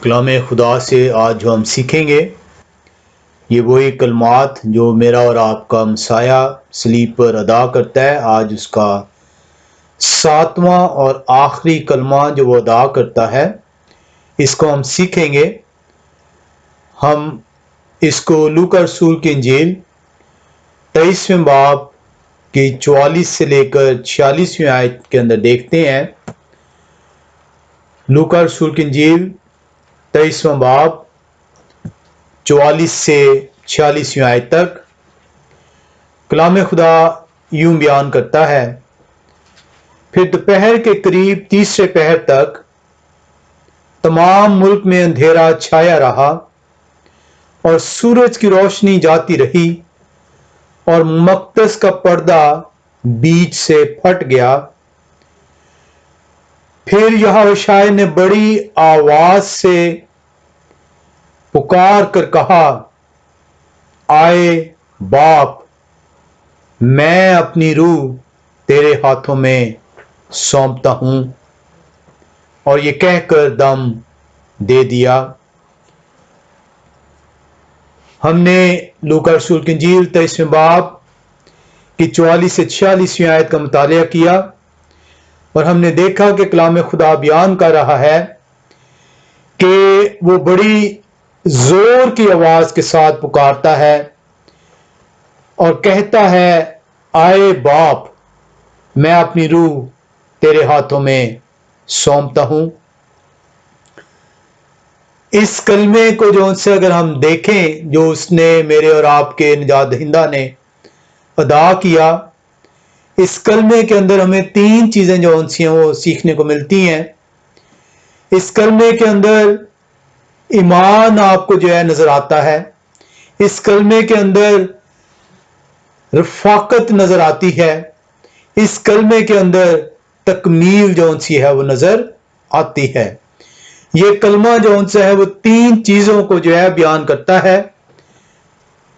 کلام خدا سے آج جو ہم سیکھیں گے یہ وہی کلمات جو میرا اور آپ کا مسایہ صلیب پر ادا کرتا ہے۔ آج اس کا 7واں اور آخری کلمہ جو وہ ادا کرتا ہے، اس کو ہم سیکھیں گے۔ ہم اس کو لوکا رسول کی انجیل 23ویں باب کی 44 سے لے کر 46ویں آیت کے اندر دیکھتے ہیں۔ لوکا رسول کی انجیل 23واں باب 44 سے 46ویں آیت تک کلام خدا یوں بیان کرتا ہے: پھر دوپہر کے قریب تیسرے پہر تک تمام ملک میں اندھیرا چھایا رہا اور سورج کی روشنی جاتی رہی اور مقدس کا پردہ بیچ سے پھٹ گیا۔ پھر یہوشع نے بڑی آواز سے پکار کر کہا: آئے باپ، میں اپنی روح تیرے ہاتھوں میں سونپتا ہوں، اور یہ کہہ کر دم دے دیا۔ ہم نے لوکا رسول کی انجیل 23ویں باب کی 44 سے 46ویں آیت کا مطالعہ کیا، اور ہم نے دیکھا کہ کلام خدا بیان کر رہا ہے کہ وہ بڑی زور کی آواز کے ساتھ پکارتا ہے اور کہتا ہے: آئے باپ، میں اپنی روح تیرے ہاتھوں میں سونپتا ہوں۔ اس کلمے کو جو ان سے اگر ہم دیکھیں، جو اس نے میرے اور آپ کے نجات دہندہ نے ادا کیا، اس کلمے کے اندر ہمیں 3 چیزیں جو ان سے وہ سیکھنے کو ملتی ہیں۔ اس کلمے کے اندر ایمان آپ کو جو ہے نظر آتا ہے، اس کلمے کے اندر رفاقت نظر آتی ہے، اس کلمے کے اندر تکمیل جو ان سے ہے وہ نظر آتی ہے۔ یہ کلمہ جو ان سے ہے وہ 3 چیزوں کو جو ہے بیان کرتا ہے: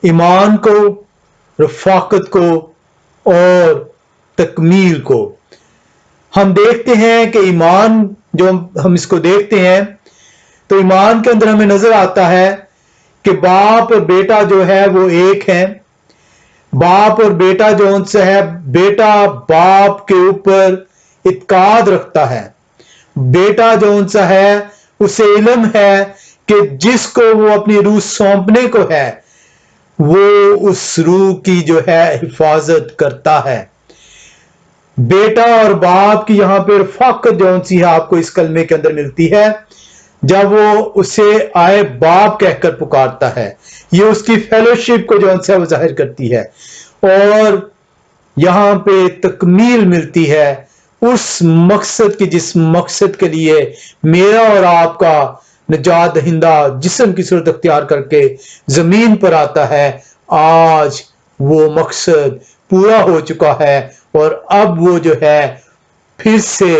ایمان کو، رفاقت کو اور تکمیل کو۔ ہم دیکھتے ہیں کہ ایمان جو ہم اس کو دیکھتے ہیں تو ایمان کے اندر ہمیں نظر آتا ہے کہ باپ اور بیٹا جو ہے وہ ایک ہیں۔ باپ اور بیٹا جو ان سے ہے، بیٹا باپ کے اوپر اعتقاد رکھتا ہے۔ بیٹا جو ان سے ہے اسے علم ہے کہ جس کو وہ اپنی روح سونپنے کو ہے وہ اس روح کی جو ہے حفاظت کرتا ہے۔ بیٹا اور باپ کی یہاں پہ رفاقت جو ان سی ہے آپ کو اس کلمے کے اندر ملتی ہے جب وہ اسے آئے باپ کہہ کر پکارتا ہے۔ یہ اس کی فیلوشپ کو جو ان سے وہ ظاہر کرتی ہے، اور یہاں پہ تکمیل ملتی ہے اس مقصد کی جس مقصد کے لیے میرا اور آپ کا نجات دہندہ جسم کی صورت اختیار کر کے زمین پر آتا ہے۔ آج وہ مقصد پورا ہو چکا ہے، اور اب وہ جو ہے پھر سے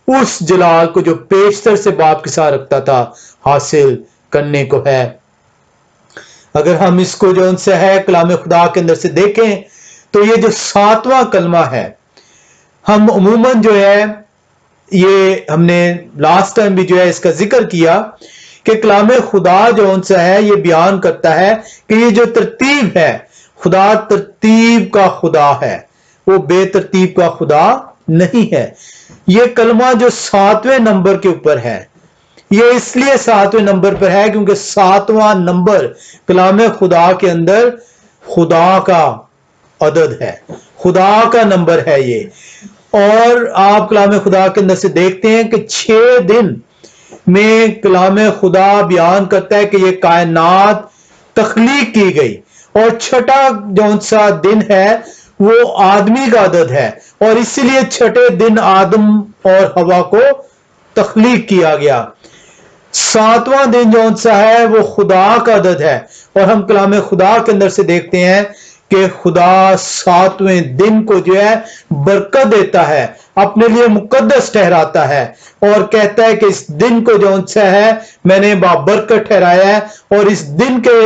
اس جلال کو جو پیشتر سے باپ کے ساتھ رکھتا تھا حاصل کرنے کو ہے۔ اگر ہم اس کو جو ان سے ہے کلام خدا کے اندر سے دیکھیں تو یہ جو 7واں کلمہ ہے، ہم عموماً جو ہے یہ ہم نے لاسٹ ٹائم بھی جو ہے اس کا ذکر کیا کہ کلام خدا جو ان سے ہے یہ بیان کرتا ہے کہ یہ جو ترتیب ہے، خدا ترتیب کا خدا ہے، وہ بے ترتیب کا خدا نہیں ہے۔ یہ کلمہ جو 7ویں نمبر کے اوپر ہے، یہ اس لیے 7ویں نمبر پر ہے کیونکہ 7واں نمبر کلام خدا کے اندر خدا کا عدد ہے، خدا کا نمبر ہے یہ۔ اور آپ کلام خدا کے اندر سے دیکھتے ہیں کہ 6 دن میں کلام خدا بیان کرتا ہے کہ یہ کائنات تخلیق کی گئی، اور 6واں جو سا دن ہے وہ آدمی کا عدد ہے، اور اسی لیے 6 دن آدم اور حوا کو تخلیق کیا گیا۔ 7واں دن جو سا ہے وہ خدا کا عدد ہے، اور ہم کلام خدا کے اندر سے دیکھتے ہیں کہ خدا 7ویں دن کو جو ہے برکت دیتا ہے، اپنے لیے مقدس ٹھہراتا ہے، اور کہتا ہے کہ اس دن کو جو سے ہے میں نے بابرکت ٹھہرایا ہے، اور اس دن کے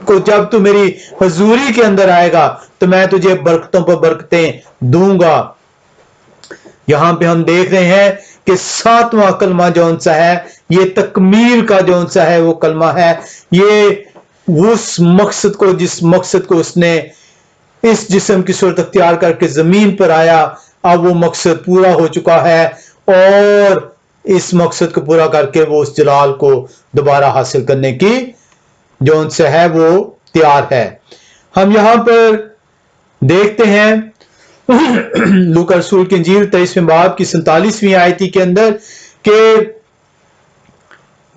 کو جب تو میری حضوری کے اندر آئے گا تو میں تجھے برکتوں پر برکتیں دوں گا۔ یہاں پہ ہم دیکھ رہے ہیں کہ 7वां कलमा जौन सा है ये तकमील का जौन सा है वो कलमा है। ये उस मकसद को, जिस मकसद को उसने इस जिस्म की सूरत अख्तियार करके जमीन पर आया, अब वो मकसद पूरा हो चुका है और इस मकसद को पूरा करके वो उस जलाल को दोबारा हासिल करने की जौन सा है वो तैयार है। हम यहां पर देखते हैं लूका रसूल की इंजील 23वें बाब की 47वीं आयती के अंदर कि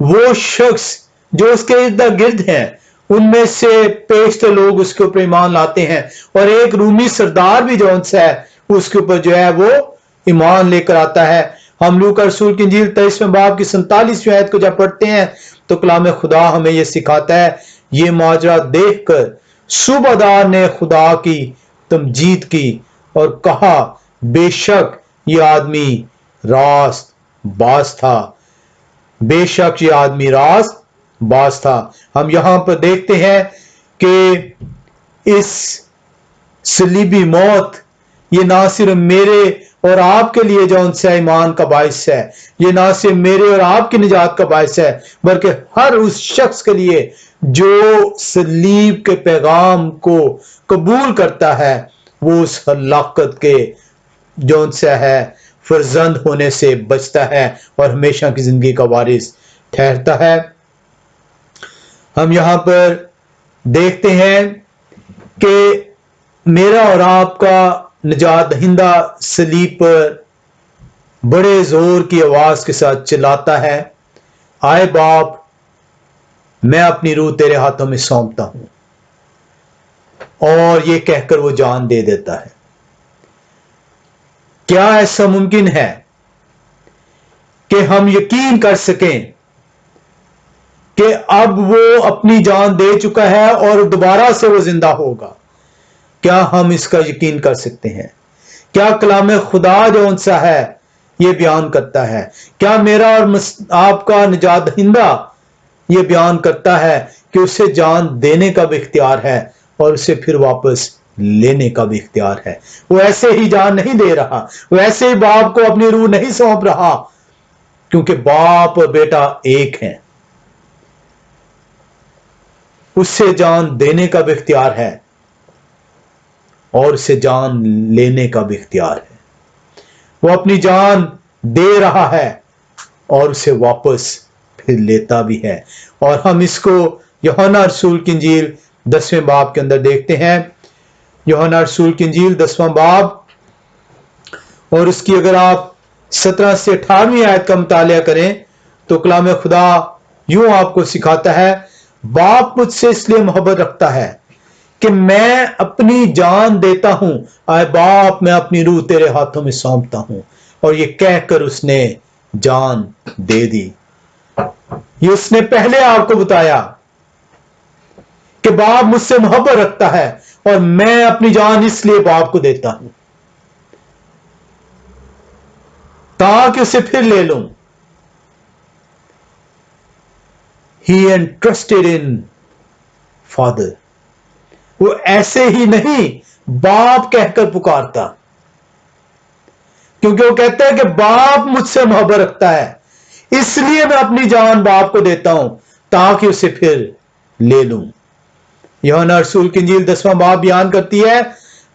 वो शख्स जो उसके इर्द गिर्द हैं उनमें से पेशतर लोग उसके ऊपर ईमान लाते हैं और एक रूमी सरदार भी जो है उसके ऊपर जो है वो ईमान लेकर आता है। हम लूका रसूल की इंजील 23वें बाब की 47वीं आयत को जब पढ़ते हैं तो कलाम खुदा हमें यह सिखाता है, ये माजरा देखकर सूबादार ने खुदा की तमजीद की और कहा, बेशक ये आदमी रास्त बाज था, बेशक ये आदमी रास्त बाज था। हम यहां पर देखते हैं कि इस सलीबी मौत ये ना सिर्फ मेरे और आपके लिए जो उनसे ईमान का बायस है, ये ना सिर्फ मेरे और आपकी निजात का बायस है, बल्कि हर उस शख्स के लिए जो सलीब के पैगाम को कबूल करता है वो उस हलाकत के जो उनसे है फर्जंद होने से बचता है और हमेशा की जिंदगी का वारिस ठहरता है। हम यहां पर देखते हैं कि मेरा और आपका निजात दहिंदा सलीब पर बड़े जोर की आवाज के साथ चिल्लाता है, आए बाप मैं अपनी रूह तेरे हाथों में सौंपता हूं, और ये कहकर वो जान दे देता है। क्या ऐसा मुमकिन है कि हम यकीन कर सकें कि अब वो अपनी जान दे चुका है और दोबारा से वो जिंदा होगा? क्या हम इसका यकीन कर सकते हैं? क्या कलाम खुदा जो उनसा है ये बयान करता है? क्या मेरा और आपका निजात दहिंदा ये बयान करता है कि उसे जान देने का भी इख्तियार है और उसे फिर वापस लेने का भी इख्तियार है? वो ऐसे ही जान नहीं दे रहा, वो ऐसे ही बाप को अपनी रूह नहीं सौंप रहा, क्योंकि बाप और बेटा एक हैं। उससे जान देने का भी इख्तियार है और उसे जान लेने का भी इख्तियार है। वो अपनी जान दे रहा है और उसे वापस फिर लेता भी है। और हम इसको यूहन्ना रसूल की इंजील 10वें बाब के अंदर देखते हैं। यूहन्ना रसूल की इंजील 10वां बाब और उसकी अगर आप 17 से 18वीं आयत का मुतालिया करें तो कलाम खुदा यूं आपको सिखाता है, बाप मुझसे इसलिए मोहब्बत रखता है कि मैं अपनी जान देता हूं, आए बाप मैं अपनी रूह तेरे हाथों में सौंपता हूं। और ये कहकर उसने जान दे दी। ये उसने पहले आपको बताया कि बाप मुझसे मोहब्बत रखता है और मैं अपनी जान इसलिए बाप को देता हूं ताकि उसे फिर ले लूं। He entrusted in Father। वो ऐसे ही नहीं बाप कहकर पुकारता, क्योंकि वो कहता है कि बाप मुझसे मोहब्बत रखता है इसलिए मैं अपनी जान बाप को देता हूं ताकि उसे फिर ले लूं। यूहन्ना रसूल की इंजील 10वां बाब बयान करती है,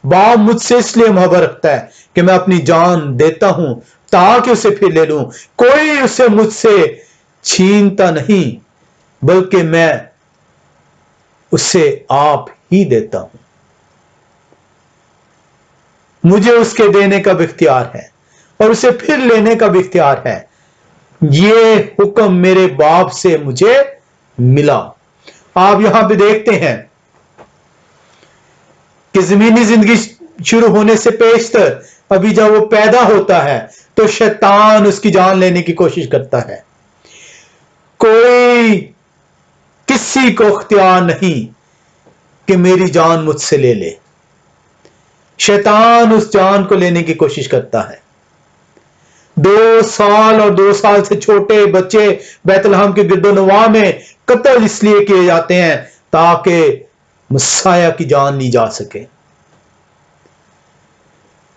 बाप मुझसे इसलिए मोहब्बत रखता है कि मैं अपनी जान देता हूं ताकि उसे फिर ले लूं। कोई उसे मुझसे छीनता नहीं बल्कि मैं उसे आप ही देता हूं। मुझे उसके देने का भी इख्तियार है और उसे फिर लेने का भी इख्तियार है। ये हुक्म मेरे बाप से मुझे मिला। आप यहां पे देखते हैं कि जमीनी जिंदगी शुरू होने से पेशतर अभी जब वो पैदा होता है तो शैतान उसकी जान लेने की कोशिश करता है। कोई किसी को इख्तियार नहीं कि मेरी जान मुझसे ले ले। शैतान उस जान को लेने की कोशिश करता है। 2 साल और 2 साल से छोटे बच्चे बैतलहम के गिरदोनवा में कत्ल इसलिए किए जाते हैं ताकि मसाया की जान ली जा सके।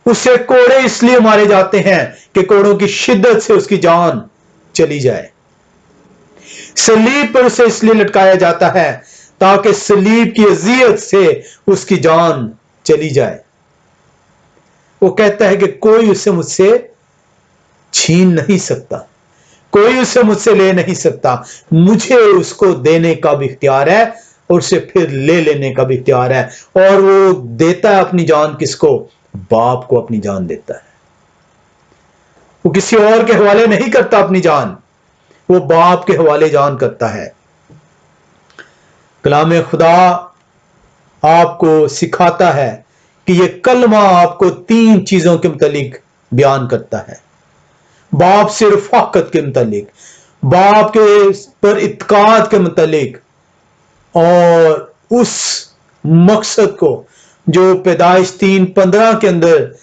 उससे कोड़े इसलिए मारे जाते हैं कि कोड़ों की शिद्दत से उसकी जान चली जाए। सलीब पर उसे इसलिए लटकाया जाता है ताकि सलीब की अजियत से उसकी जान चली जाए। वो कहता है कि कोई उसे मुझसे छीन नहीं सकता, कोई उसे मुझसे ले नहीं सकता, मुझे उसको देने का भी इख्तियार है और उसे फिर ले लेने का भी इख्तियार है। और वो देता है अपनी जान किसको? बाप को अपनी जान देता है। वो किसी और के हवाले नहीं करता अपनी जान, वो बाप के हवाले जान करता है। कलाम खुदा आपको सिखाता है कि ये कलमा आपको 3 चीजों के मुतालिक बयान करता है। बाप से रफाकत के मुतालिक, बाप के पर इत्काद के मुतालिक, और उस मकसद को जो पैदाइश 3:15 के अंदर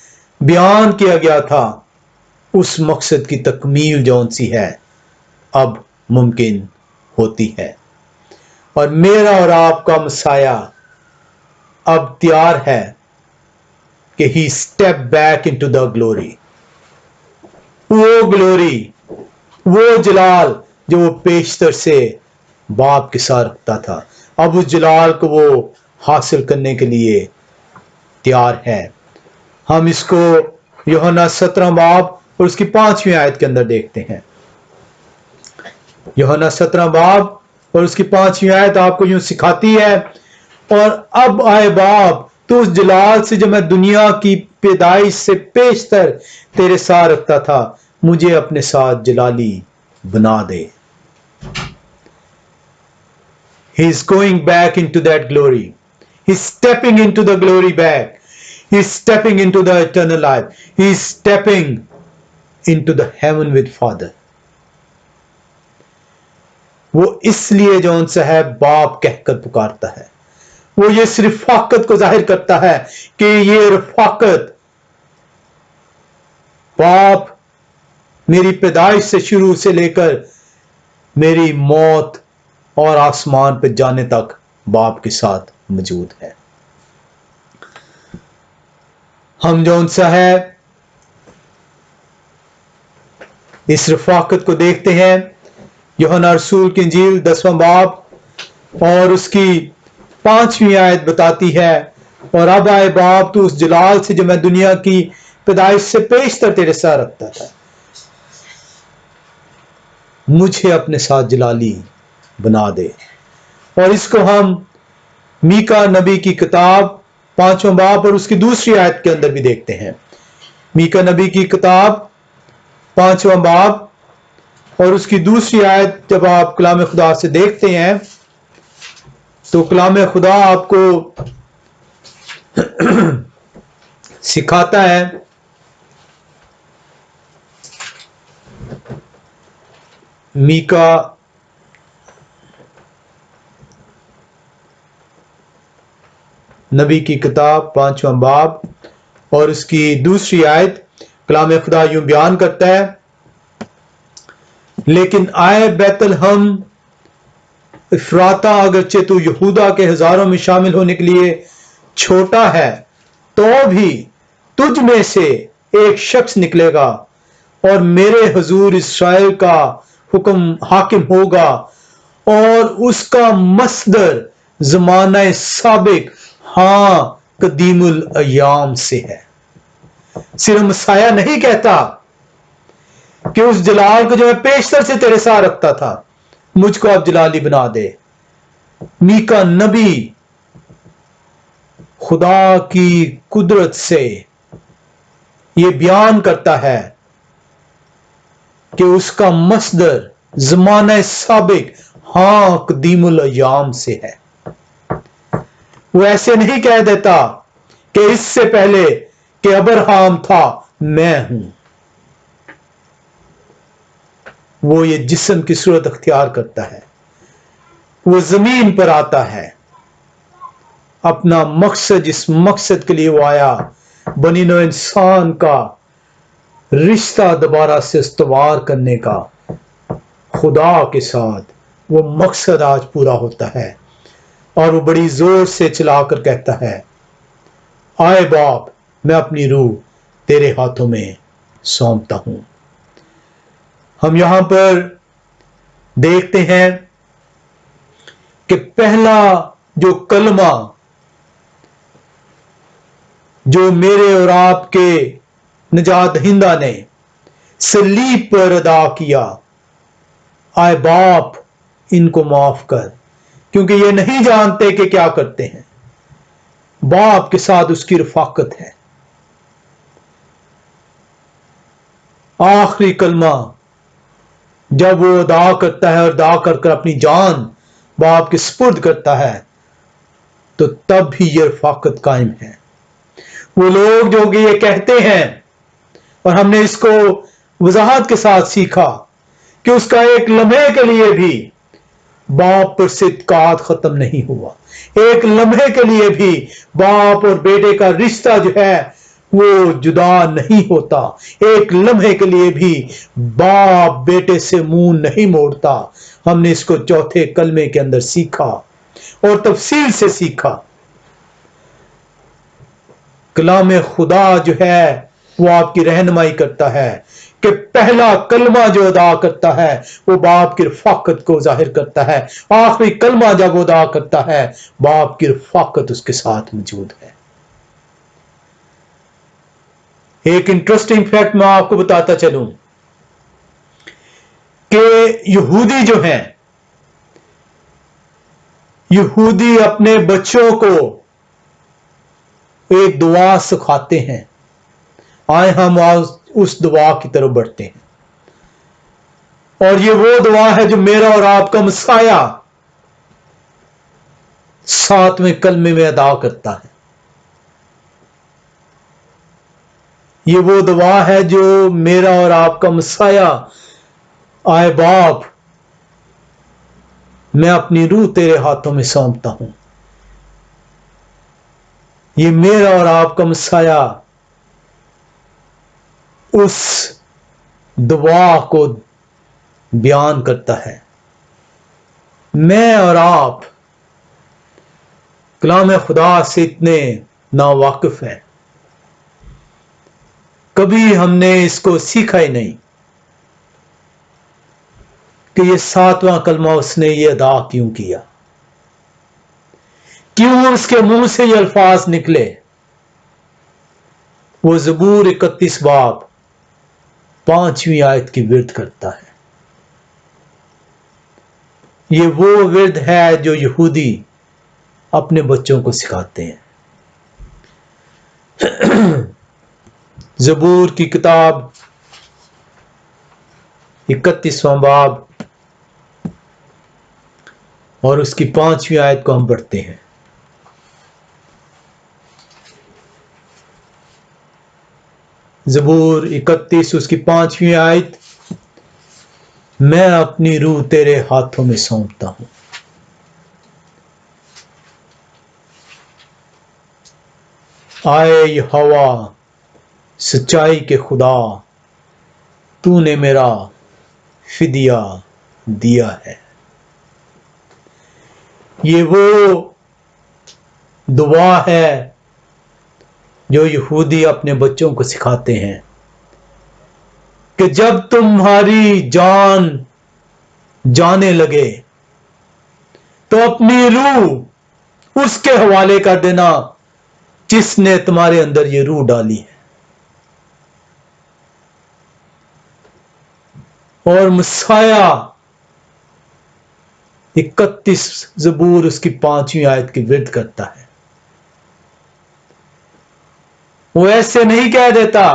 बयान किया गया था, उस मकसद की तकमील जौन सी है अब मुमकिन होती है। और मेरा और आपका मसाया अब तैयार है कि ही step back into the glory. वो ग्लोरी, वो जलाल जो वो पेशतर से बाप के साथ रखता था, अब उस जलाल को वो हासिल करने के लिए तैयार है। हम इसको यूहन्ना 17 बाब और उसकी 5वीं आयत के अंदर देखते हैं। यूहन्ना 17 बाब और उसकी 5वीं आयत आपको यूं सिखाती है, और अब आए बाप तो उस जलाल से जो मैं दुनिया की पैदाइश से पेशतर तेरे साथ रखता था, मुझे अपने साथ जलाली बना दे। He is going back into that glory. He's stepping into the glory back. He's stepping into the eternal life. He's stepping into the heaven with Father. वो इसलिए जौन सा है बाप कहकर पुकारता है। वो ये सिर्फ रफाकत को जाहिर करता है कि ये रफाकत बाप मेरी पैदाइश से शुरू से लेकर मेरी मौत और आसमान पर जाने तक बाप के साथ मौजूद है। हम जौन सा है इस रफाकत को देखते हैं। यूहन्ना रसूल की इंजील 10वां बाब और उसकी 5वीं आयत बताती है, और अब आए बाप तू उस जलाल से जो मैं दुनिया की पैदाइश से पेशतर तेरे साथ रखता था, मुझे अपने साथ जलाली बना दे। और इसको हम मीका नबी की किताब 5वां बाब और उसकी 2री आयत के अंदर भी देखते हैं। मीका नबी की किताब 5वां बाब और उसकी 2री आयत जब आप कलाम खुदा से देखते हैं तो कलाम खुदा आपको सिखाता है मीका नबी की किताब 5वां बाब और उसकी 2री आयत। कलाम खुदा यूं बयान करता है, लेकिन आए बैतलहम इफ्राता, अगरचे तू यहूदा के हजारों में शामिल होने के लिए छोटा है, तो भी तुझ में से एक शख्स निकलेगा और मेरे हुजूर इस्राएल का हुक्म हाकिम होगा, और उसका मसदर जमाना साबिक हाँ कदीमुल अयाम से है। सिर्फ मसाया नहीं कहता कि उस जलाल को जो मैं पेशतर से तेरे साथ रखता था, मुझको अब जलाली बना दे। मीका नबी खुदा की कुदरत से ये बयान करता है कि उसका मसदर जमाना साबिक हाँ कदीमुल अयाम से है। वो ऐसे नहीं कह देता कि इससे पहले कि अब्राहम था मैं हूं। वो ये जिस्म की सूरत अख्तियार करता है, वो जमीन पर आता है, अपना मकसद, जिस मकसद के लिए वो आया, बनी नौ इंसान का रिश्ता दोबारा से इस्तवार करने का खुदा के साथ, वो मकसद आज पूरा होता है। और वो बड़ी जोर से चिल्लाकर कहता है, आए बाप मैं अपनी रूह तेरे हाथों में सौंपता हूं। हम यहां पर देखते हैं कि पहला जो कलमा जो मेरे और आपके निजात दहिंदा ने सलीब पर अदा किया, आए बाप इनको माफ कर, क्योंकि ये नहीं जानते कि क्या करते हैं। बाप के साथ उसकी रफाकत है। आखिरी कलमा जब वो अदा करता है और अदा कर अपनी जान बाप के सुपुर्द करता है, तो तब भी ये रफाकत कायम है। वो लोग जो कि ये कहते हैं, और हमने इसको वजाहत के साथ सीखा कि उसका एक लम्हे के लिए भी बाप पर से इत्काद खत्म नहीं हुआ, एक लम्हे के लिए भी बाप और बेटे का रिश्ता जो है वो जुदा नहीं होता, एक लम्हे के लिए भी बाप बेटे से मुंह नहीं मोड़ता। हमने इसको चौथे कलमे के अंदर सीखा और तफसील से सीखा। कलाम खुदा जो है वो आपकी रहनुमाई करता है कि पहला कलमा जो अदा करता है वो बाप की रफाकत को जाहिर करता है। आखिरी कलमा जब वो अदा करता है, बाप की रफाकत उसके साथ मौजूद है। एक इंटरेस्टिंग फैक्ट मैं आपको बताता चलूं कि यहूदी जो हैं, यहूदी अपने बच्चों को एक दुआ सिखाते हैं। आए हम उस दुआ की तरफ बढ़ते हैं, और ये वो दुआ है जो मेरा और आपका मसाया 7वें कलमे में अदा करता है। ये वो दुआ है जो मेरा और आपका मसाया, आए बाप मैं अपनी रूह तेरे हाथों में सौंपता हूं। ये मेरा और आपका मसाया उस दुआ को बयान करता है। मैं और आप कलाम खुदा से इतने नावाकिफ हैं, कभी हमने इसको सीखा ही नहीं कि ये 7वां कलमा उसने ये अदा क्यों किया, क्यों उसके मुंह से ये अल्फाज निकले। वो ज़बूर 31 बाब 5वीं आयत की विर्द करता है। ये वो विर्द है जो यहूदी अपने बच्चों को सिखाते हैं। ज़बूर की किताब 31वां बाब और उसकी 5वीं आयत को हम पढ़ते हैं। ज़बूर 31 उसकी 5वीं आयत, मैं अपनी रूह तेरे हाथों में सौंपता हूं। आए यहोवा सच्चाई के खुदा, तूने मेरा फिदिया दिया है। ये वो दुआ है जो यहूदी अपने बच्चों को सिखाते हैं कि जब तुम्हारी जान जाने लगे तो अपनी रूह उसके हवाले कर देना जिसने तुम्हारे अंदर ये रूह डाली है। और मसाया 31 ज़बूर उसकी 5वीं आयत की विर्द करता है। वो ऐसे नहीं कह देता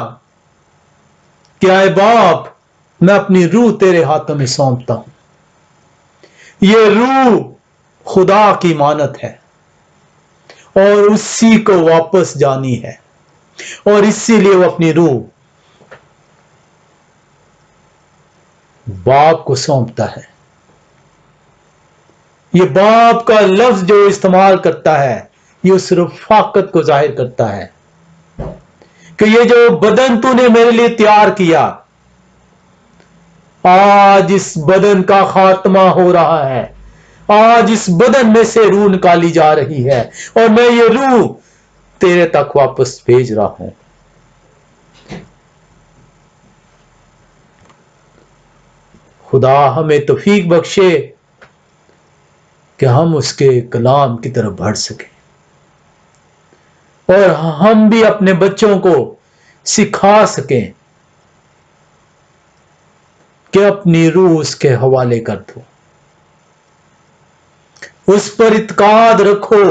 कि आए बाप मैं अपनी रूह तेरे हाथों में सौंपता हूं। ये रूह खुदा की मानत है और उसी को वापस जानी है, और इसीलिए वो अपनी रूह बाप को सौंपता है। ये बाप का लफ्ज जो इस्तेमाल करता है, ये उस रफाकत को जाहिर करता है कि ये जो बदन तूने मेरे लिए तैयार किया, आज इस बदन का खात्मा हो रहा है, आज इस बदन में से रूह निकाली जा रही है और मैं ये रूह तेरे तक वापस भेज रहा हूं। خدا ہمیں توفیق بخشے کہ ہم اس کے کلام کی طرف بڑھ سکیں اور ہم بھی اپنے بچوں کو سکھا سکیں کہ اپنی روح اس کے حوالے کر دو، اس پر اعتقاد رکھو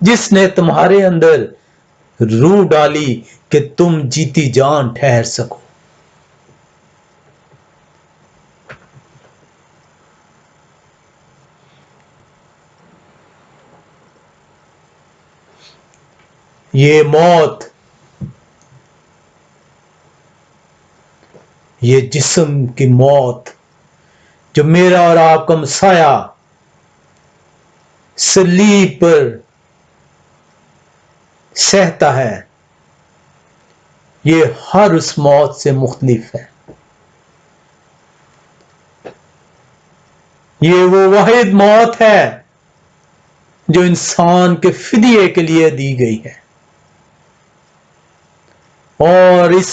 جس نے تمہارے اندر روح ڈالی کہ تم جیتی جان ٹھہر سکو۔ یہ موت، یہ جسم کی موت جو میرا اور آپ کا مسیح صلیب پر سہتا ہے، یہ ہر اس موت سے مختلف ہے۔ یہ وہ واحد موت ہے جو انسان کے فدیے کے لیے دی گئی ہے، اور اس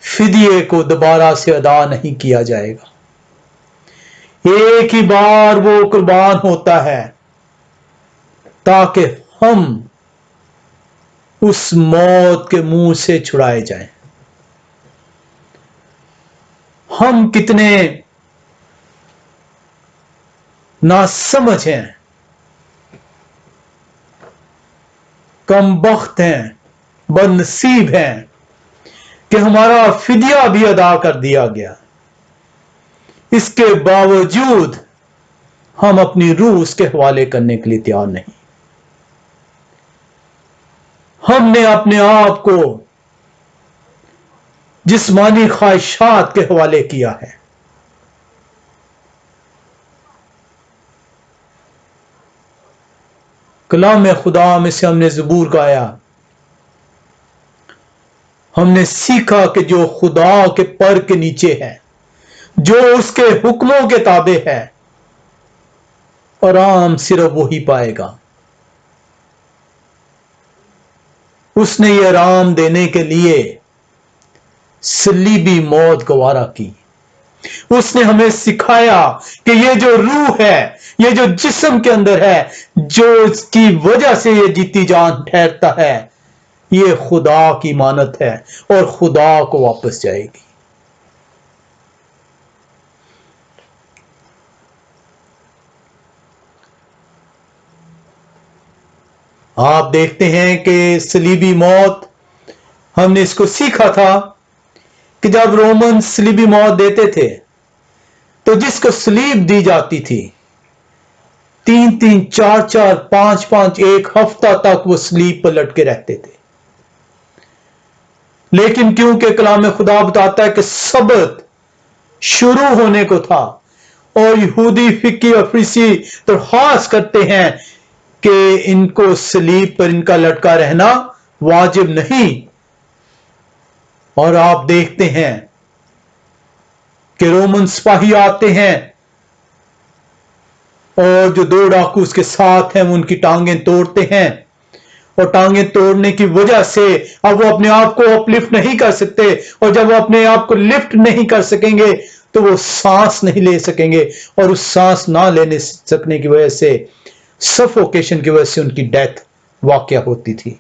فدیے کو دوبارہ سے ادا نہیں کیا جائے گا۔ ایک ہی بار وہ قربان ہوتا ہے تاکہ ہم اس موت کے منہ سے چھڑائے جائیں۔ ہم کتنے ناسمجھ ہیں، کم بخت ہیں، بدنصیب ہیں کہ ہمارا فدیہ بھی ادا کر دیا گیا، اس کے باوجود ہم اپنی روح اس کے حوالے کرنے کے لیے تیار نہیں۔ ہم نے اپنے آپ کو جسمانی خواہشات کے حوالے کیا ہے۔ کلام خدا میں سے ہم نے زبور گایا، ہم نے سیکھا کہ جو خدا کے پر کے نیچے ہے، جو اس کے حکموں کے تابع ہے، آرام صرف وہی پائے گا۔ اس نے یہ آرام دینے کے لیے صلیبی موت گوارا کی۔ اس نے ہمیں سکھایا کہ یہ جو روح ہے، یہ جو جسم کے اندر ہے، جو اس کی وجہ سے یہ جیتی جان ٹھہرتا ہے، یہ خدا کی مانت ہے اور خدا کو واپس جائے گی۔ آپ دیکھتے ہیں کہ صلیبی موت، ہم نے اس کو سیکھا تھا کہ جب رومن صلیبی موت دیتے تھے تو جس کو صلیب دی جاتی تھی 3-3 4-4 5-5 ایک ہفتہ تک وہ صلیب پر لٹکے رہتے تھے۔ لیکن کیونکہ کلام خدا بتاتا ہے کہ سبت شروع ہونے کو تھا اور یہودی فقی اور فریسی درخواست کرتے ہیں کہ ان کو صلیب پر ان کا لٹکا رہنا واجب نہیں، اور آپ دیکھتے ہیں کہ رومن سپاہی آتے ہیں اور جو 2 ڈاکو اس کے ساتھ ہیں وہ ان کی ٹانگیں توڑتے ہیں، اور ٹانگیں توڑنے کی وجہ سے اب وہ اپنے آپ کو اپ لفٹ نہیں کر سکتے، اور جب وہ اپنے آپ کو لفٹ نہیں کر سکیں گے تو وہ سانس نہیں لے سکیں گے، اور اس سانس نہ لینے سکنے کی وجہ سے سفوکیشن کی وجہ سے ان کی ڈیتھ واقع ہوتی تھی۔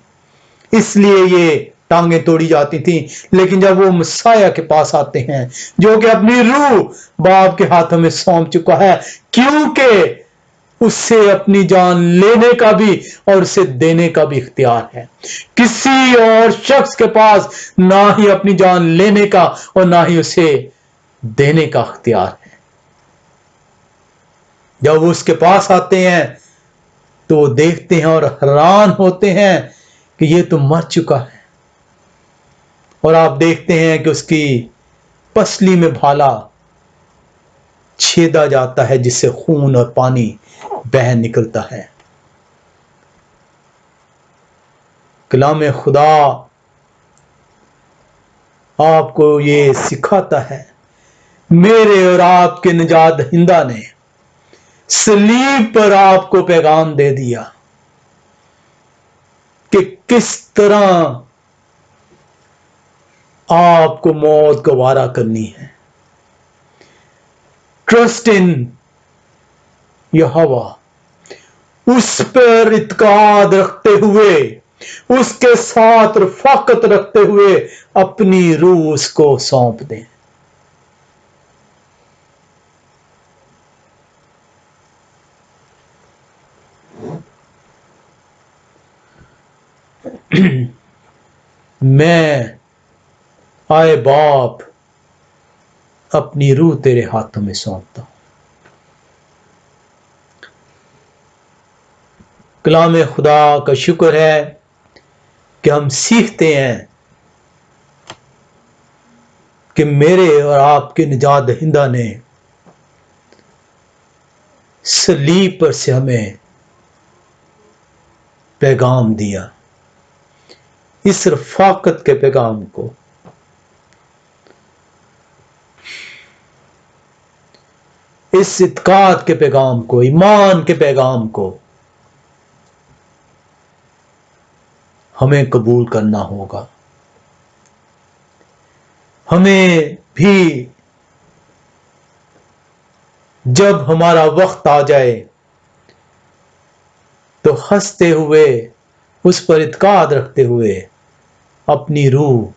اس لیے یہ ٹانگیں توڑی جاتی تھیں۔ لیکن جب وہ مسیح کے پاس آتے ہیں جو کہ اپنی روح باپ کے ہاتھوں میں سونپ چکا ہے، کیونکہ اس سے اپنی جان لینے کا بھی اور اسے دینے کا بھی اختیار ہے، کسی اور شخص کے پاس نہ ہی اپنی جان لینے کا اور نہ ہی اسے دینے کا اختیار ہے۔ جب وہ اس کے پاس آتے ہیں تو وہ دیکھتے ہیں اور حیران ہوتے ہیں کہ یہ تو مر چکا ہے، اور آپ دیکھتے ہیں کہ اس کی پسلی میں بھالا چھیدا جاتا ہے جس سے خون اور پانی بہہ نکلتا ہے۔ کلام خدا آپ کو یہ سکھاتا ہے، میرے اور آپ کے نجات دہندہ نے صلیب پر آپ کو پیغام دے دیا کہ کس طرح آپ کو موت گوارا کرنی ہے. ٹرسٹ ان یہوہ، اس پر اعتقاد رکھتے ہوئے، اس کے ساتھ رفاقت رکھتے ہوئے اپنی روح اس کو سونپ دیں. میں آئے باپ اپنی روح تیرے ہاتھوں میں سونپتا ہوں. کلام خدا کا شکر ہے کہ ہم سیکھتے ہیں کہ میرے اور آپ کے نجات دہندہ نے صلیب پر سے ہمیں پیغام دیا. اس رفاقت کے پیغام کو، اس اعتقاد کے پیغام کو، ایمان کے پیغام کو ہمیں قبول کرنا ہوگا. ہمیں بھی جب ہمارا وقت آ جائے تو ہنستے ہوئے، اس پر اعتقاد رکھتے ہوئے اپنی روح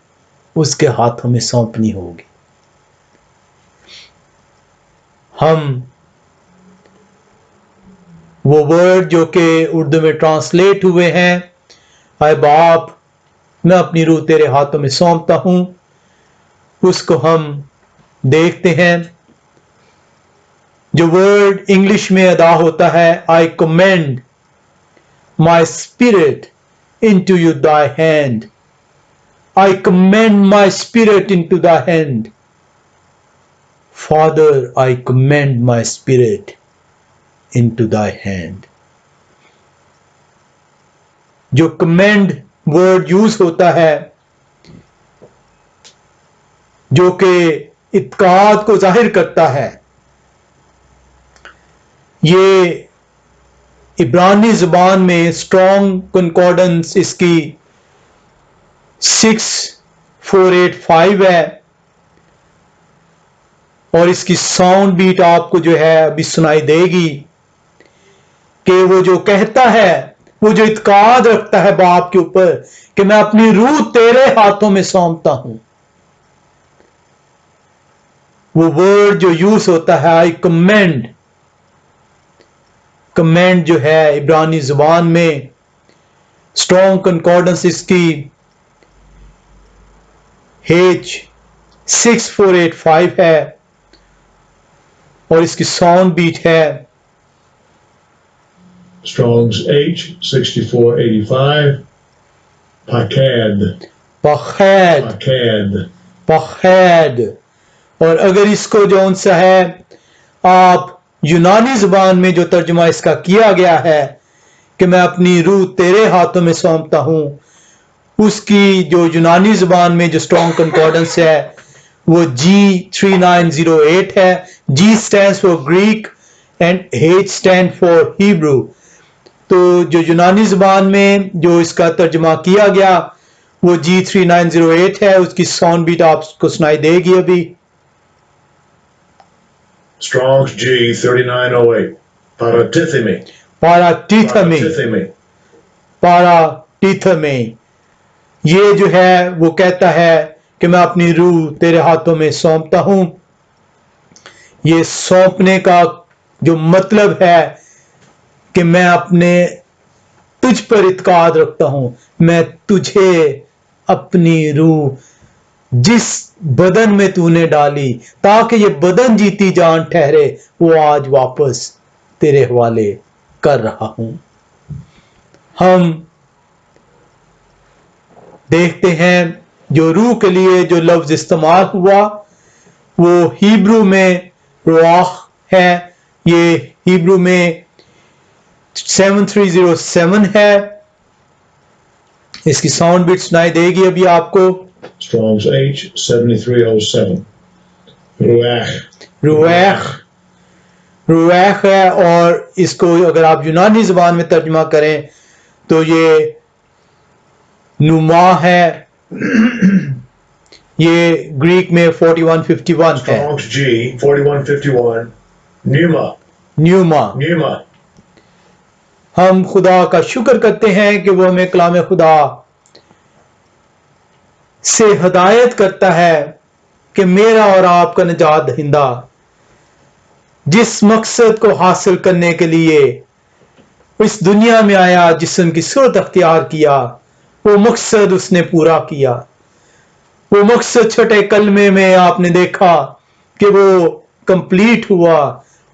اس کے ہاتھوں میں سونپنی ہوگی. ہم وہ ورڈ جو کہ اردو میں ٹرانسلیٹ ہوئے ہیں، اے باپ میں اپنی روح تیرے ہاتھوں میں سونپتا ہوں، اس کو ہم دیکھتے ہیں. جو ورڈ انگلش میں ادا ہوتا ہے، I commend my spirit into thy hand. I commend my spirit into thy hand. Father, I commend my spirit into thy hand. جو commend ورڈ یوز ہوتا ہے، جو کہ اعتقاد کو ظاہر کرتا ہے، یہ عبرانی زبان میں اسٹرانگ کنکارڈنس اس کی 6485 ہے، اور اس کی ساؤنڈ بیٹ آپ کو جو ہے ابھی سنائی دے گی کہ وہ جو کہتا ہے، وہ جو اعتقاد رکھتا ہے باپ کے اوپر کہ میں اپنی روح تیرے ہاتھوں میں سونپتا ہوں، وہ ورڈ جو یوز ہوتا ہے I commend. کمینڈ جو ہے عبرانی زبان میں اسٹرانگ کنکارڈنس اس کی H6485 ہے، اور اس کی ساؤنڈ بیٹ ہے Strong's H6485 Pakad. پخید. اور اگر اس کو جو ان سے ہے آپ یونانی زبان میں جو ترجمہ اس کا کیا گیا ہے کہ میں اپنی روح تیرے ہاتھوں میں سونپتا ہوں، اس کی جو یونانی زبان میں جو اسٹرانگ کنکارڈنس ہے وہ G3908 ہے. G stands for Greek and H stand for Hebrew. تو جو یونانی زبان میں جو اس کا ترجمہ کیا گیا وہ G3908 ہے. اس کی ساؤنڈ بیٹ آپ کو سنائی دے گی ابھی. Strong's G3908 پاراتیتھمی. یہ جو ہے وہ کہتا ہے کہ میں اپنی روح تیرے ہاتھوں میں سونپتا ہوں. یہ سونپنے کا جو مطلب ہے کہ میں اپنے تجھ پر اعتقاد رکھتا ہوں، میں تجھے اپنی روح جس بدن میں تو نے ڈالی تاکہ یہ بدن جیتی جان ٹھہرے، وہ آج واپس تیرے حوالے کر رہا ہوں. ہم دیکھتے ہیں جو روح کے لیے جو لفظ استعمال ہوا وہ ہیبرو میں روح ہے. یہ ہیبرو میں 7307 ہے. اس کی ساؤنڈ بیٹ سنائی دے گی ابھی آپ کو. Strong's H7307 روح ہے، اور اس کو اگر آپ یونانی زبان میں ترجمہ کریں تو یہ نما ہے. ये ग्रीक में 4151 है, Strong's G 4151. न्यूमा। Pneuma. हम खुदा का शुक्र करते हैं कि वो हमें कलाम खुदा से हदायत करता है कि मेरा और आपका निजात दहिंदा जिस मकसद को हासिल करने के लिए इस दुनिया में आया, जिस्म की सूरत अख्तियार किया, वो मकसद उसने पूरा किया। वो मकसद छठे कलमे में आपने देखा कि वो कंप्लीट हुआ,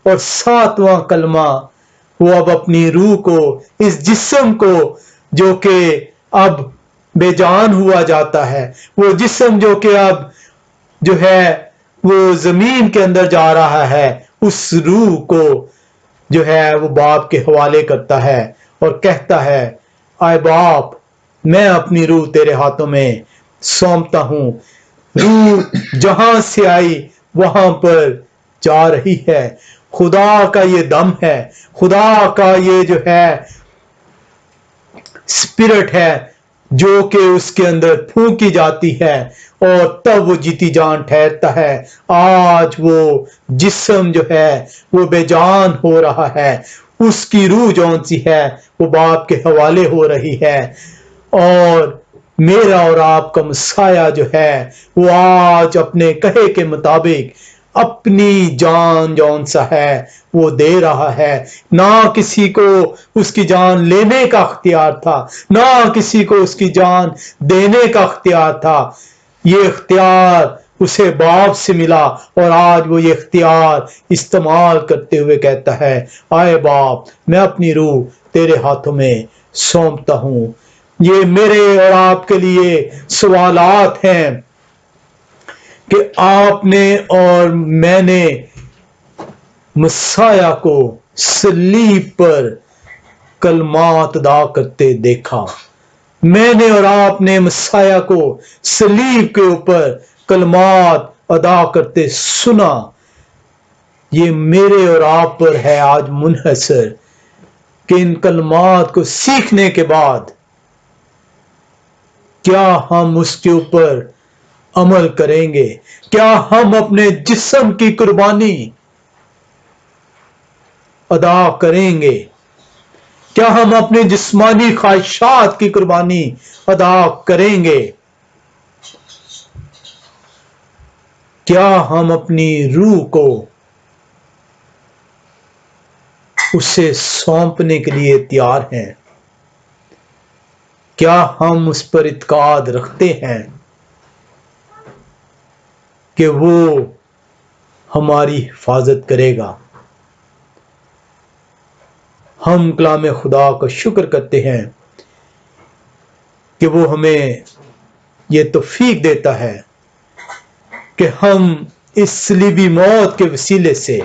और 7वां कलमा वो अब अपनी रूह को, इस जिस्म को जो कि अब बेजान हुआ जाता है, वो जिस्म जो कि अब जो है वो जमीन के अंदर जा रहा है, उस रूह को जो है वो बाप के हवाले करता है और कहता है, आए बाप, मैं अपनी रूह तेरे हाथों में सौंपता हूं। रूह जहां से आई वहां पर जा रही है। खुदा का ये दम है, खुदा का ये जो है स्पिरिट है जो कि उसके अंदर फूंकी जाती है और तब वो जीती जान ठहरता है। आज वो जिस्म जो है वो बेजान हो रहा है, उसकी रूह जौन सी है वो बाप के हवाले हो रही है, और मेरा और आपका मसाया जो है वो आज अपने कहे के मुताबिक अपनी जान जौन सा है वो दे रहा है। ना किसी को उसकी जान लेने का अख्तियार था, ना किसी को उसकी जान देने का अख्तियार था। ये इख्तियार उसे बाप से मिला, और आज वो ये इख्तियार इस्तेमाल करते हुए कहता है, आए बाप, मैं अपनी रूह तेरे हाथों में सौंपता हूं। ये मेरे और आपके लिए सवालात हैं कि आपने और मैंने मसाया को सलीब पर कलमात अदा करते देखा। मैंने और आपने मसाया को सलीब के ऊपर कलमात अदा करते सुना। ये मेरे और आप पर है आज मुनहसर कि इन कलमात को सीखने के बाद क्या हम उसके ऊपर अमल करेंगे, क्या हम अपने जिस्म की कुर्बानी अदा करेंगे, क्या हम अपने जिस्मानी ख्वाहिशात की कुर्बानी अदा करेंगे, क्या हम अपनी रूह को उसे सौंपने के लिए तैयार हैं, क्या हम उस पर इत्काद रखते हैं कि वो हमारी हिफाजत करेगा। हम कलाम खुदा का शुक्र करते हैं कि वो हमें ये तौफीक देता है कि हम इस सलीबी मौत के वसीले से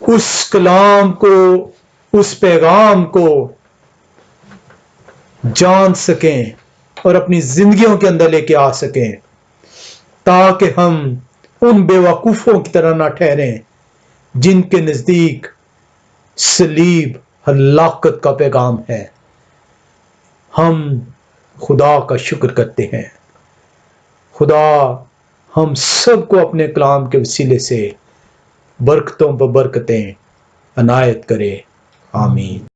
उस कलाम को, उस पैगाम को जान सकें और अपनी जिंदगियों के अंदर लेके आ सकें, ताकि हम उन बेवकूफों की तरह ना ठहरें जिनके नजदीक सलीब हलाकत का पैगाम है। हम खुदा का शुक्र करते हैं। खुदा हम सबको अपने कलाम के वसीले से बरकतों पर बरकतें अनायत करे। आमीन।